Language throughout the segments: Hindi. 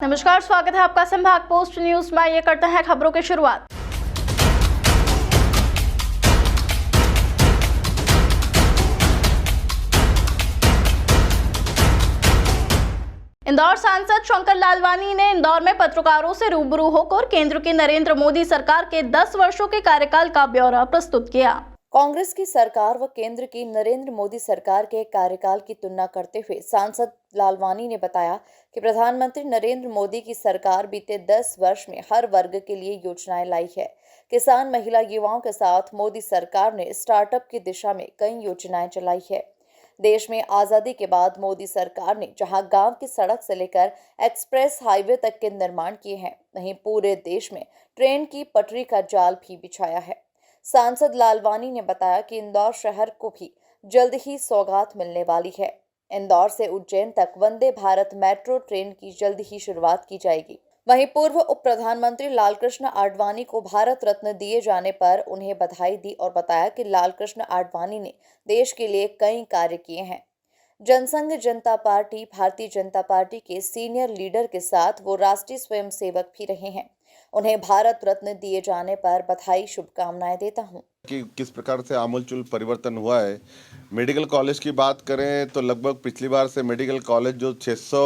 नमस्कार, स्वागत है आपका संभाग पोस्ट न्यूज में। ये करते हैं खबरों की शुरुआत। इंदौर सांसद शंकर लालवानी ने इंदौर में पत्रकारों से रूबरू होकर केंद्र की नरेंद्र मोदी सरकार के 10 वर्षों के कार्यकाल का ब्यौरा प्रस्तुत किया। कांग्रेस की सरकार व केंद्र की नरेंद्र मोदी सरकार के कार्यकाल की तुलना करते हुए सांसद लालवानी ने बताया कि प्रधानमंत्री नरेंद्र मोदी की सरकार बीते 10 वर्ष में हर वर्ग के लिए योजनाएं लाई है। किसान, महिला, युवाओं के साथ मोदी सरकार ने स्टार्टअप की दिशा में कई योजनाएं चलाई है। देश में आजादी के बाद मोदी सरकार ने जहां गांव की सड़क से लेकर एक्सप्रेस हाईवे तक के निर्माण किए हैं, वहीं पूरे देश में ट्रेन की पटरी का जाल भी बिछाया है। सांसद लालवानी ने बताया कि इंदौर शहर को भी जल्द ही सौगात मिलने वाली है। इंदौर से उज्जैन तक वंदे भारत मेट्रो ट्रेन की जल्द ही शुरुआत की जाएगी। वहीं पूर्व उप प्रधानमंत्री लालकृष्ण आडवाणी को भारत रत्न दिए जाने पर उन्हें बधाई दी और बताया कि लालकृष्ण आडवाणी ने देश के लिए कई कार्य किए हैं। जनसंघ जनता पार्टी, भारतीय जनता पार्टी के सीनियर लीडर के साथ वो राष्ट्रीय स्वयंसेवक भी रहे हैं। उन्हें भारत रत्न दिए जाने पर बधाई, शुभकामनाएं देता हूं। कि किस प्रकार से आमूलचूल परिवर्तन हुआ है। मेडिकल कॉलेज की बात करें तो लगभग पिछली बार से मेडिकल कॉलेज जो 600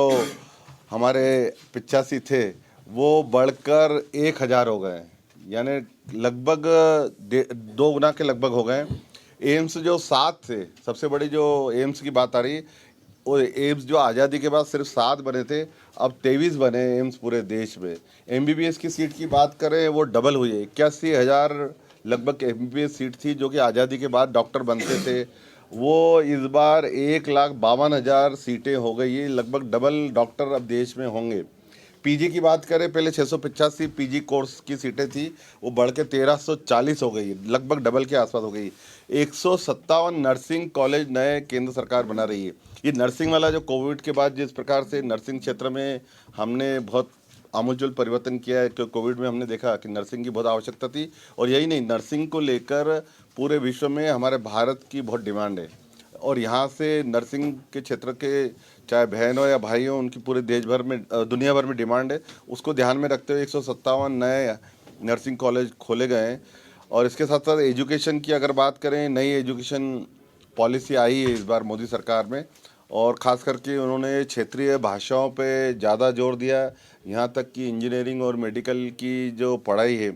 हमारे 85 थे वो बढ़कर 1000 हो गए, यानी लगभग 2 गुना के लगभग हो गए। एम्स जो 7 थे, सबसे बड़ी जो एम्स की बात आ रही, वो एम्स जो आज़ादी के बाद सिर्फ 7 बने थे, अब 23 बने एम्स पूरे देश में। एमबीबीएस की सीट की बात करें वो डबल हुई है, 81,000 लगभग एमबीबीएस सीट थी जो कि आज़ादी के बाद डॉक्टर बनते थे, वो इस बार 1,52,000 सीटें हो गई है, लगभग डबल डॉक्टर अब देश में होंगे। पीजी की बात करें, पहले 685 पीजी कोर्स की सीटें थी, वो बढ़ के 1340 हो गई, लगभग डबल के आसपास हो गई। 157 नर्सिंग कॉलेज नए केंद्र सरकार बना रही है। ये नर्सिंग वाला जो कोविड के बाद जिस प्रकार से नर्सिंग क्षेत्र में हमने बहुत आमूलचूल परिवर्तन किया है, क्योंकि कोविड में हमने देखा कि नर्सिंग की बहुत आवश्यकता थी, और यही नहीं, नर्सिंग को लेकर पूरे विश्व में हमारे भारत की बहुत डिमांड है, और यहाँ से नर्सिंग के क्षेत्र के चाहे बहन हो या भाई हो, उनकी पूरे देश भर में, दुनिया भर में डिमांड है। उसको ध्यान में रखते हुए 157 नए नर्सिंग कॉलेज खोले गए हैं। और इसके साथ साथ एजुकेशन की अगर बात करें, नई एजुकेशन पॉलिसी आई है इस बार मोदी सरकार में, और ख़ास करके उन्होंने क्षेत्रीय भाषाओं पे ज़्यादा जोर दिया। यहाँ तक कि इंजीनियरिंग और मेडिकल की जो पढ़ाई है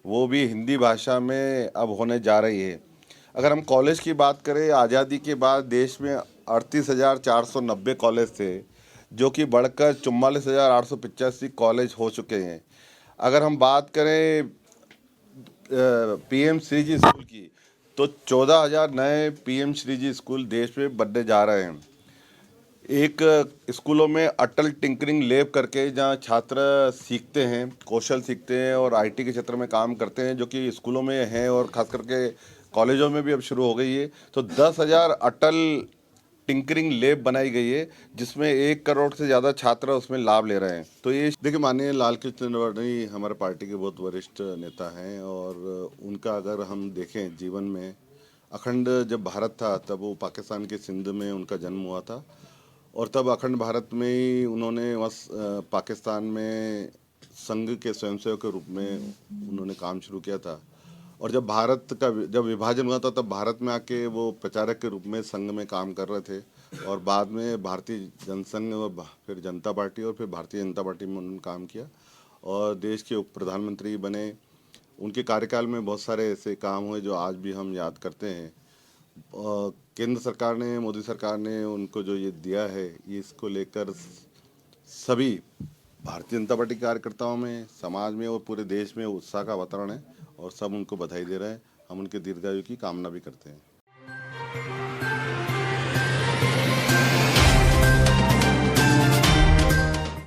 वो भी हिंदी भाषा में अब होने जा रही है। अगर हम कॉलेज की बात करें, आज़ादी के बाद देश में 38,490 कॉलेज थे, जो कि बढ़कर 44,885 कॉलेज हो चुके हैं। अगर हम बात करें पीएम श्री जी स्कूल की, तो 14,000 नए पीएम श्री जी स्कूल देश में बनने जा रहे हैं। एक स्कूलों में अटल टिंकरिंग लैब करके, जहां छात्र सीखते हैं, कौशल सीखते हैं और आईटी के क्षेत्र में काम करते हैं, जो कि स्कूलों में हैं और ख़ास करके कॉलेजों में भी अब शुरू हो गई है। तो 10,000 अटल टिंकरिंग लैब बनाई गई है, जिसमें 1 करोड़ से ज़्यादा छात्र उसमें लाभ ले रहे हैं। तो ये देखिए, माननीय लालकृष्ण आडवाणी हमारे पार्टी के बहुत वरिष्ठ नेता हैं, और उनका अगर हम देखें जीवन में, अखंड जब भारत था तब वो पाकिस्तान के सिंध में उनका जन्म हुआ था, और तब अखंड भारत में ही उन्होंने पाकिस्तान में संघ के स्वयंसेवक के रूप में उन्होंने काम शुरू किया था। और जब भारत का जब विभाजन हुआ था, तब भारत में आके वो प्रचारक के रूप में संघ में काम कर रहे थे, और बाद में भारतीय जनसंघ और फिर जनता पार्टी और फिर भारतीय जनता पार्टी में उन्होंने काम किया और देश के उप प्रधानमंत्री बने। उनके कार्यकाल में बहुत सारे ऐसे काम हुए जो आज भी हम याद करते हैं। केंद्र सरकार ने, मोदी सरकार ने उनको जो ये दिया है, ये इसको लेकर सभी भारतीय जनता पार्टी के कार्यकर्ताओं में, समाज में और पूरे देश में उत्साह का वातावरण है, और सब उनको बधाई दे रहे हैं। हम उनके दीर्घायु की कामना भी करते हैं।